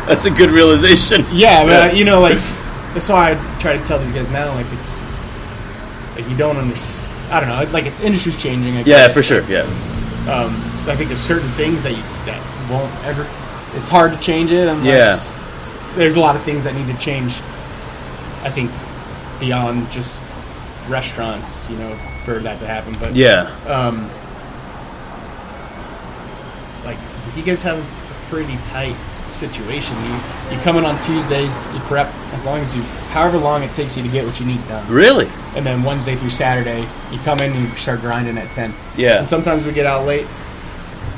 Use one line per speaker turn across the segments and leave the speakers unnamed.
That's a good realization.
Yeah, but you know, like that's why I try to tell these guys now, like it's like you don't understand. I don't know, like the industry's changing.
For sure. Yeah.
I think there's certain things that won't ever. It's hard to change it unless there's a lot of things that need to change. I think beyond just restaurants, you know, for that to happen. But like you guys have a pretty tight situation. You come in on Tuesdays, you prep as long as however long it takes you to get what you need done.
Really?
And then Wednesday through Saturday, you come in and you start grinding at 10.
Yeah.
And sometimes we get out late.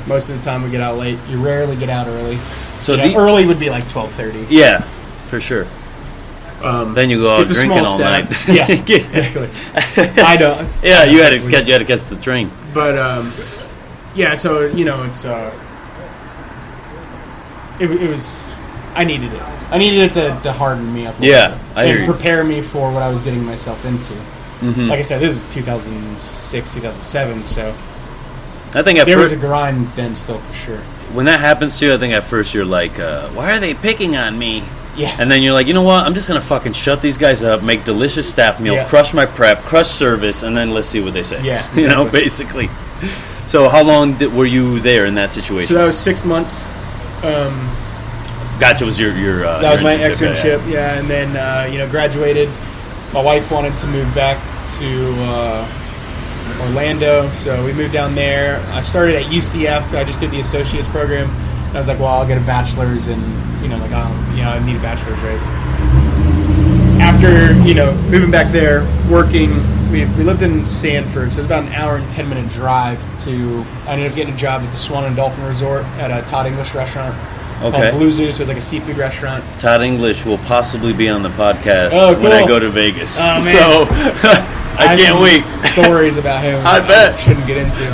Most of the time we get out late. You rarely get out early.
So
early would be like 12:30.
Yeah, for sure. Then you go out drinking all night.
Yeah, exactly. I don't.
Yeah, you had to catch the train.
But yeah, so you know, it's it was. I needed it. I needed it to harden me up. A little bit and prepare me for what I was getting myself into. Mm-hmm. Like I said, this is 2006, 2007, so
I think
there was a grind then still for sure.
When that happens to you, I think at first you're like, why are they picking on me?
Yeah.
And then you're like, you know what? I'm just going to fucking shut these guys up, make delicious staff meal, crush my prep, crush service, and then let's see what they say.
Yeah. Exactly.
You know, basically. So how long were you there in that situation?
So that was 6 months.
Gotcha. Was your
that was my externship, and then, you know, graduated. My wife wanted to move back to Orlando, so we moved down there. I started at UCF. I just did the associates program. And I was like, well, I'll get a bachelor's, and you know, like, I need a bachelor's, right? After moving back there, working, we lived in Sanford, so it was about an hour and 10-minute drive to. I ended up getting a job at the Swan and Dolphin Resort at a Todd English restaurant. Called Blue Zoo, so it's like a seafood restaurant.
Todd English will possibly be on the podcast
cool.
when I go to Vegas.
Oh, man.
So I can't wait.
Stories about him.
I bet.
Shouldn't get into.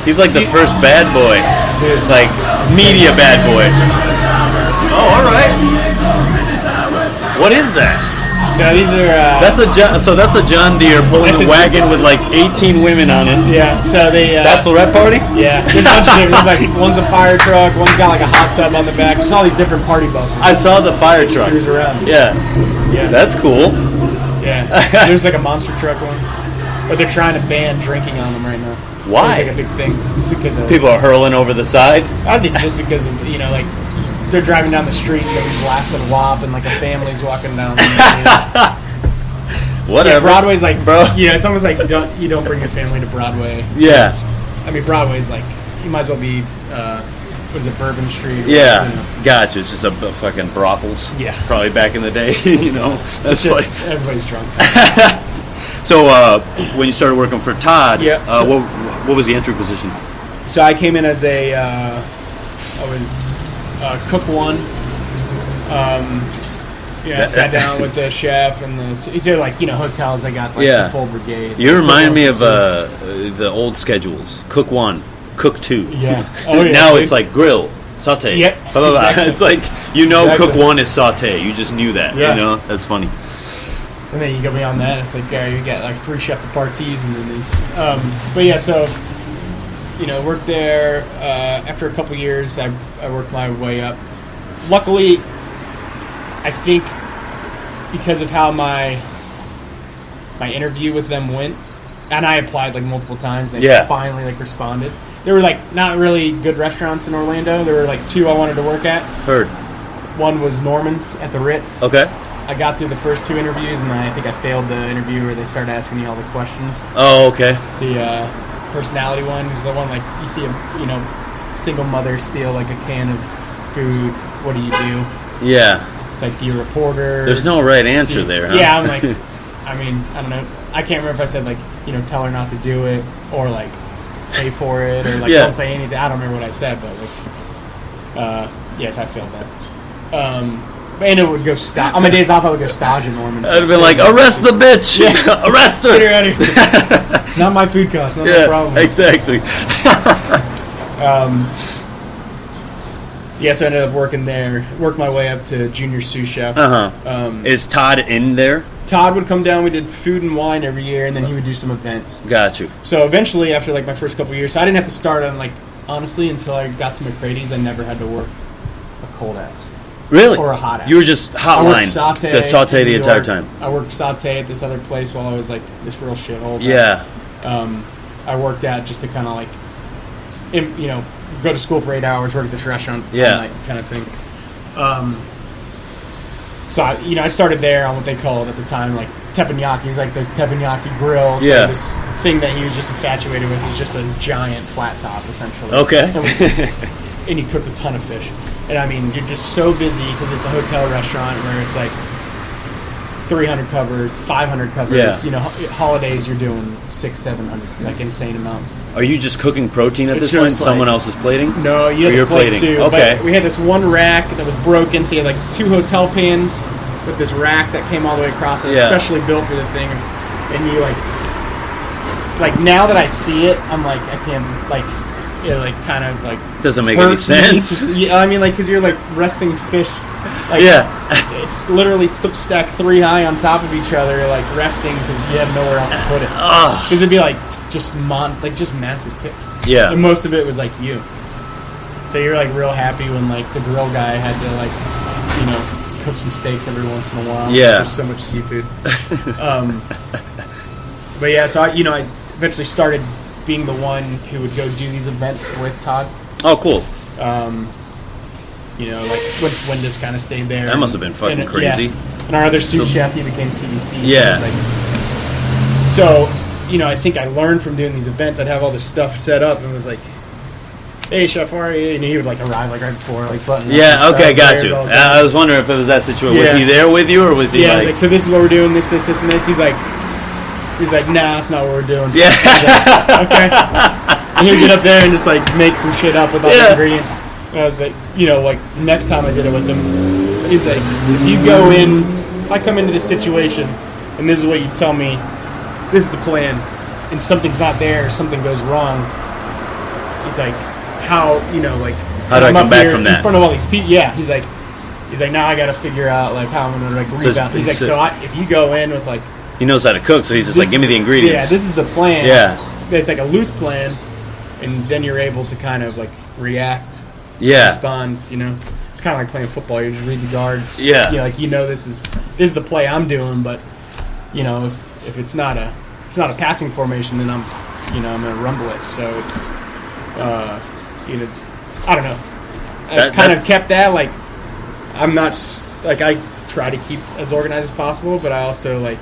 He's like the first bad boy, like media bad boy. Oh, all right. What is that?
So these are.
That's a John Deere pulling a wagon with like 18 women on it.
Yeah. So they.
Bachelorette party.
Yeah. There's a bunch of different. There's like one's a fire truck. One's got like a hot tub on the back. There's all these different party buses.
I saw the fire truck.
Around.
Yeah.
Yeah.
That's cool.
Yeah. There's like a monster truck one, but they're trying to ban drinking on them right now.
Why?
It's like a big thing. Just because of,
people are hurling over the side.
I think just because of like they're driving down the street and they're blasting WAP and like a family's walking down.
Whatever.
Yeah, Broadway's like, bro. Yeah, it's almost like you don't bring your family to Broadway.
Yeah.
I mean, Broadway's like you might as well be. What is it, Bourbon Street?
Yeah, gotcha. It's just a fucking brothels.
Yeah,
probably back in the day. That's
just everybody's drunk.
So when you started working for Todd, what was the entry position?
So I came in as I was cook one. I sat down with the chef and these are like hotels. They got like the full brigade.
You remind me of the old schedules. Cook 1, Cook 2.
Yeah. Oh yeah.
Now it's like grill, saute.
Yep.
Blah, blah, blah.
Exactly.
It's like exactly. Cook 1 is saute. You just knew that.
Yeah.
That's funny.
And then you go beyond that, it's like you get like 3 chef de parties and then these. But yeah, so worked there. After a couple years, I worked my way up. Luckily, I think because of how my interview with them went, and I applied like multiple times, they finally like responded. There were like not really good restaurants in Orlando. There were like 2 I wanted to work at.
Heard.
One was Norman's at the Ritz.
Okay.
I got through the first 2 interviews, and then I think I failed the interview where they started asking me all the questions.
Oh, okay.
The personality one was the one like you see a single mother steal like a can of food. What do you do?
Yeah.
It's like, do you reporter?
There's no right answer there, huh?
Yeah, I'm like, I mean, I don't know. I can't remember if I said like tell her not to do it or like pay for it or like don't say anything. I don't remember what I said, but like, yes, I failed that. And it would go on my days off. I would go stage in Norman's.
I'd be like, arrest the bitch!
Yeah.
Arrest her!
Get her out of here. Not my food cost. Not my problem.
Exactly.
So I ended up working there. Worked my way up to junior sous chef.
Is Todd in there?
Todd would come down. We did food and wine every year, and then he would do some events.
Got you.
So eventually, after like my first couple of years, so I didn't have to start on like honestly, until I got to McCrady's, I never had to work a cold apps.
Really?
Or a hot app.
You were just hotline
to
saute the entire time.
I worked saute at this other place while I was like this real shithole.
Yeah.
I worked at just to kind of like, go to school for 8 hours, work at this restaurant, all night kind of thing. So I started there on what they called at the time like teppanyakis, like those teppanyaki grills.
Yeah.
So this thing that he was just infatuated with was just a giant flat top, essentially.
Okay.
And he cooked a ton of fish. And I mean, you're just so busy because it's a hotel restaurant where it's like 300 covers, 500 covers.
Yeah.
Holidays you're doing 600-700, like insane amounts.
Are you just cooking protein at
It's
this point?
just
Someone
like-
else is plating?
No, you
Or
had
you're
to plate
plating.
too.
Okay.
But we had this one rack that was broken, so you had like 2 hotel pans with this rack that came all the way across. It was especially built for the thing. And you like now that I see it, I'm like, I can't, like, it like kind of like
Doesn't make any
hurts me
sense.
Yeah, I mean, like, because you're like resting fish. Like, it's literally stacked 3 high on top of each other, like resting because you have nowhere else to put it. Because it'd be like just massive pits.
Yeah.
And most of it was like you. So you're like real happy when like the grill guy had to like, cook some steaks every once in a while.
Yeah.
Just so much seafood. But yeah, so I eventually started being the one who would go do these events with Todd.
Oh, cool.
Like when this kind of stayed there.
That must have been fucking crazy.
Yeah. And our other sous chef, he became CDC.
Yeah.
So I think I learned from doing these events. I'd have all this stuff set up and was like, "Hey, chef, how are you?" And he would like arrive like right before, like button.
Yeah. Okay, got you. I was wondering if it was that situation. Was he there with you, or was he?
Yeah. Like, so this is what we're doing. This, and this. He's like, nah, that's not what we're doing.
Yeah.
Like, okay. And he'd get up there and just like make some shit up with all the ingredients. And I was like, like next time I did it with him, he's like, if I come into this situation and this is what you tell me, this is the plan, and something's not there, or something goes wrong, he's like, how do I
come back from that?
In front of all these people, yeah, he's like, now I got to figure out like how I'm gonna like rebound. He's like, if you go in with like,
he knows how to cook, so he's just like, give me the ingredients.
Yeah, this is the plan.
Yeah,
it's like a loose plan, and then you're able to kind of like react.
Yeah.
Respond, It's kind of like playing football. You just read the guards.
Yeah.
This is the play I'm doing, but if it's not a passing formation, then I'm gonna rumble it. So it's I don't know. I kind of kept that like I'm not like I try to keep as organized as possible, but I also like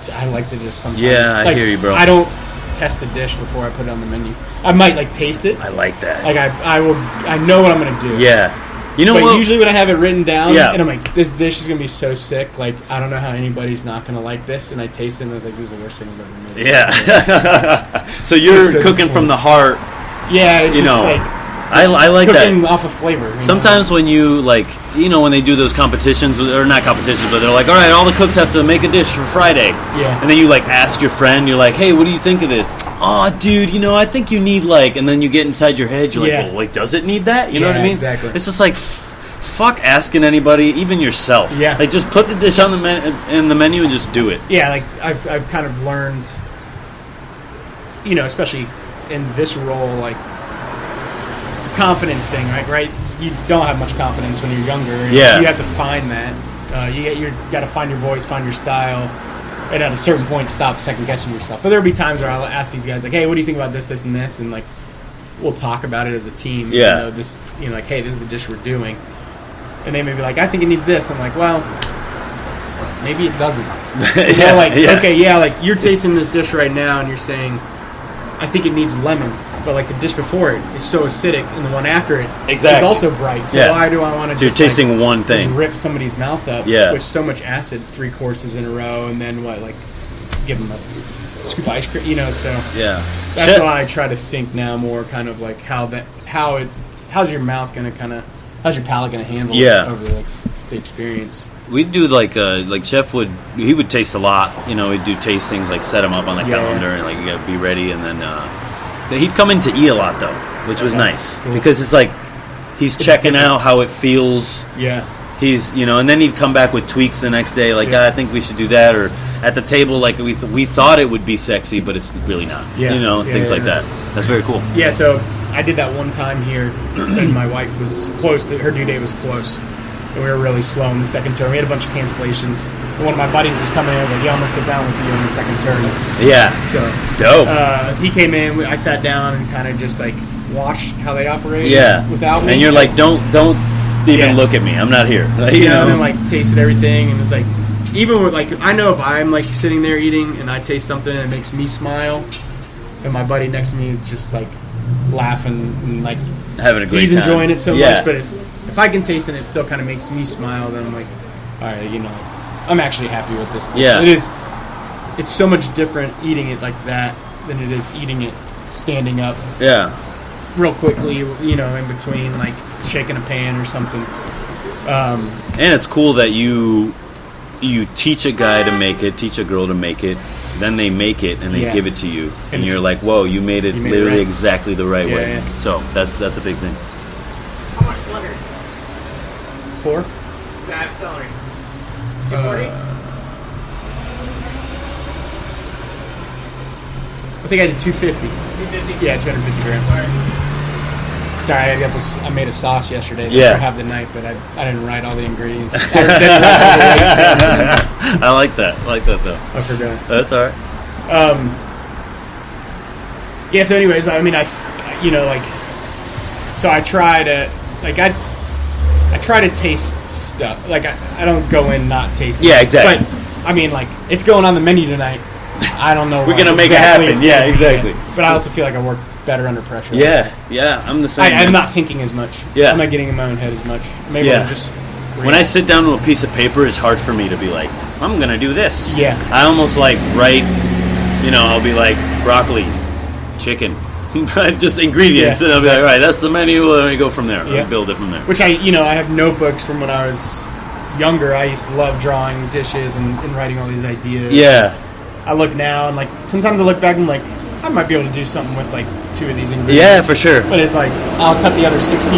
to just sometimes.
Yeah, I hear you, bro.
I don't test a dish before I put it on the menu. I might like taste it.
I like that.
Like I know what I'm gonna do.
Yeah.
But usually when I have it written down,
yeah.
and I'm like, this dish is gonna be so sick. Like I don't know how anybody's not gonna like this. And I taste it, and I was like, this is the worst thing I've ever made.
Yeah. So you're cooking from the heart.
Yeah. It's just like
I like
cooking
that.
off of flavor.
Sometimes when you like, when they do those competitions, or not competitions, but they're like, all right, all the cooks have to make a dish for Friday.
Yeah.
And then you like ask your friend, you're like, hey, what do you think of this? Oh, dude, I think you need like, and then you get inside your head, you're like, well, wait, does it need that? You know what I mean?
Exactly.
It's just like, fuck asking anybody, even yourself.
Yeah.
Like just put the dish on the menu and just do it.
Yeah, like I've kind of learned, especially in this role, like it's a confidence thing, right? You don't have much confidence when you're younger.
Yeah.
You have to find that. You got to find your voice, find your style, and at a certain point, stop second guessing yourself. But there'll be times where I'll ask these guys, like, "Hey, what do you think about this, and this?" And like, we'll talk about it as a team.
Yeah.
Like, "Hey, this is the dish we're doing," and they may be like, "I think it needs this." I'm like, "Well, maybe it doesn't." Like you're tasting this dish right now, and you're saying, "I think it needs lemon." But like the dish before it is so acidic, and the one after it is also bright. So why do I want to?
So you're tasting one thing,
just rip somebody's mouth up with so much acid 3 courses in a row, and then give them a scoop of ice cream, So that's why I try to think now more kind of like how's your mouth gonna how's your palate gonna handle it over the experience.
We'd do like Chef would taste a lot. He'd do tastings, like set them up on the calendar and like you gotta be ready, and then. He'd come in to eat a lot, though, which was nice. Cool. Because it's like he's checking out how it feels.
Yeah.
He's, and then he'd come back with tweaks the next day, like, I think we should do that. at the table like we thought it would be sexy, but it's really not.
Yeah.
You know, things like that. That's very cool.
Yeah, so I did that one time here, and my wife was close. Her due date was close, and we were really slow in the second turn. We had a bunch of cancellations. And one of my buddies was coming in. I was like, "Yeah, I'm gonna sit down with you in the second turn."
Yeah.
So
dope.
He came in. I sat down and kind of just like watched how they operate.
Yeah.
Without me.
And you're like, don't even look at me. I'm not here. You know,
and then like tasted everything, and it's like, even with like, I know if I'm like sitting there eating and I taste something and it makes me smile, and my buddy next to me is just like laughing and like
having a great
he's
time.
enjoying it so much. But if I can taste it and it still kind of makes me smile, then I'm like, all right, you know, I'm actually happy with this.
Yeah.
It's so much different eating it like that than it is eating it standing up.
Yeah.
Real quickly, you know, in between like shaking a pan or something.
And it's cool that you teach a guy to make it, teach a girl to make it, then they make it and they give it to you, and you're like, whoa, you made it literally exactly the right way.
Yeah.
So that's a big thing.
How much butter?
4?
That celery. 240?
I think I did 250.
250?
Yeah, 250 grams. Sorry, I made a sauce yesterday.
Yeah.
I have the night, but I didn't write all the ingredients.
I like that. I like that though.
I forgot.
That's all right.
Yeah. So, anyways, I mean, so I try to I try to taste stuff. Like I don't go in not tasting.
Yeah, exactly.
But I mean, like it's going on the menu tonight. I don't know.
We're gonna make it happen. Yeah, exactly.
But I also feel like I work better under pressure.
Yeah. I'm the same.
I'm not thinking as much.
Yeah.
I'm not getting in my own head as much. Maybe I'm just.
When I sit down to a piece of paper, it's hard for me to be like, I'm gonna do this.
Yeah.
I almost like write. You know, I'll be like broccoli, chicken, just ingredients, and I'll be like, all right, that's the menu. Let me go from there.
Yeah.
I'll build it from there.
Which I have notebooks from when I was younger. I used to love drawing dishes and writing all these ideas.
Yeah.
I look now and like sometimes I look back and like I might be able to do something with like 2 of these ingredients.
Yeah, for sure.
But it's like I'll cut the other 16.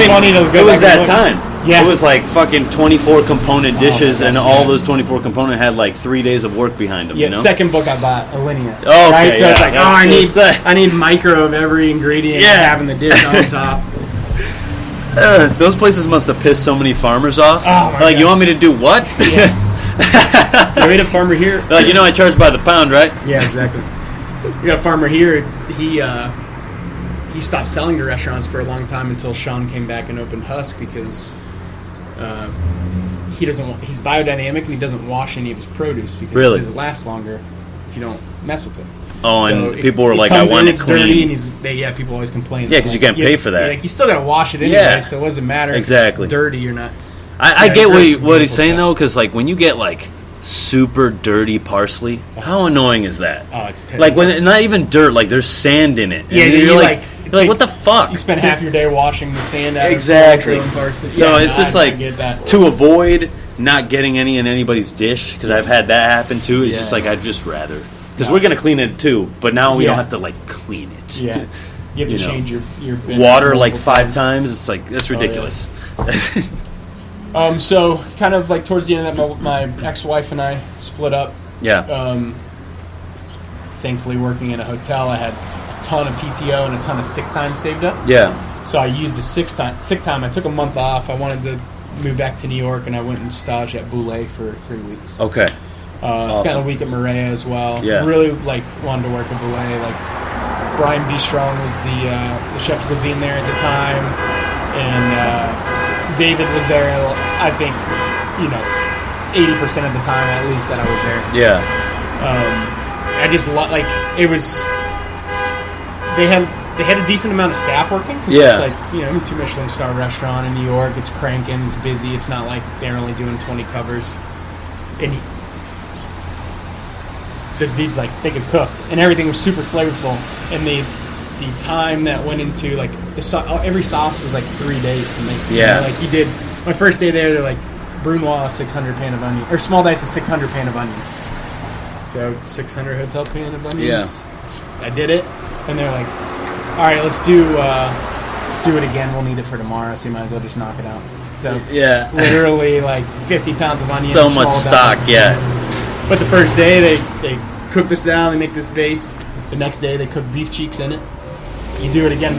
Funny to go. It was that time.
Yeah.
It was like fucking 24 component dishes, and all those 24 component had like 3 days of work behind them.
Yeah.
You know?
Second book I bought, Alinea.
Oh, okay,
right. So it's like, I need micro of every ingredient and having the dish on top.
Those places must have pissed so many farmers off.
Oh my
like,
God.
you want me to do what?
Yeah. You made a farmer here.
Like, I charge by the pound, right?
Yeah, exactly. We got a farmer here. He stopped selling to restaurants for a long time until Sean came back and opened Husk because he's biodynamic and he doesn't wash any of his produce because he says it lasts longer if you don't mess with it.
Oh,
So
and people were like, I
comes
want
in,
it
it's
clean.
dirty, and people always complain.
Yeah, 'cause you can't pay for that.
Like, you still got to wash it anyway,
Yeah.
so it doesn't matter
Exactly.
if it's dirty or not.
I
Yeah,
get
it's
what he's
beautiful
saying,
stuff.
though, because like when you get like super dirty parsley, how annoying is that?
Oh, it's terrible.
Like when not even dirt, like there's sand in it. And
Yeah,
you're like what the fuck?
You spend half your day washing the sand out
Exactly.
of cilantro and parsley.
So
Yeah,
it's just
I
like
get that.
to avoid not getting any in anybody's dish, because I've had that happen too. It's just like I'd just rather, because we're gonna clean it too, but now we don't have to like clean it.
Yeah, you have to
You know.
change your bin
Water like
multiple
5 times. It's like that's ridiculous.
So kind of like towards the end of that, my ex-wife and I split up.
Yeah.
Thankfully, working in a hotel, I had a ton of PTO and a ton of sick time saved up.
Yeah.
So I used the sick time. I took a month off. I wanted to move back to New York, and I went and staged at Boulay for 3 weeks.
Okay.
Spent a week at Marais as well.
Yeah.
Really wanted to work at Boulay. Like Brian B. Strong was the chef de cuisine there at the time, and David was there. I think 80% of the time at least that I was there.
Yeah.
I just like it was. They had a decent amount of staff working. Cause
Yeah.
It's like 2 Michelin star restaurant in New York. It's cranking. It's busy. It's not like they're only doing 20 covers. And those dudes they could cook, and everything was super flavorful. And the time that went into like every sauce was like 3 days to make.
Yeah.
Like you did my first day there. They're like Brunoise 600 pan of onion or small dice is 600 pan of onions. So 600 hotel pan of onions.
Yeah.
I did it, and they're like, "All right, let's do it again. We'll need it for tomorrow, so you might as well just knock it out." to
Yeah.
literally like 50 pounds of onions.
So much
small
stock,
dice.
yeah.
But the first day they cook this down, they make this base. The next day they cook beef cheeks in it. You do it again.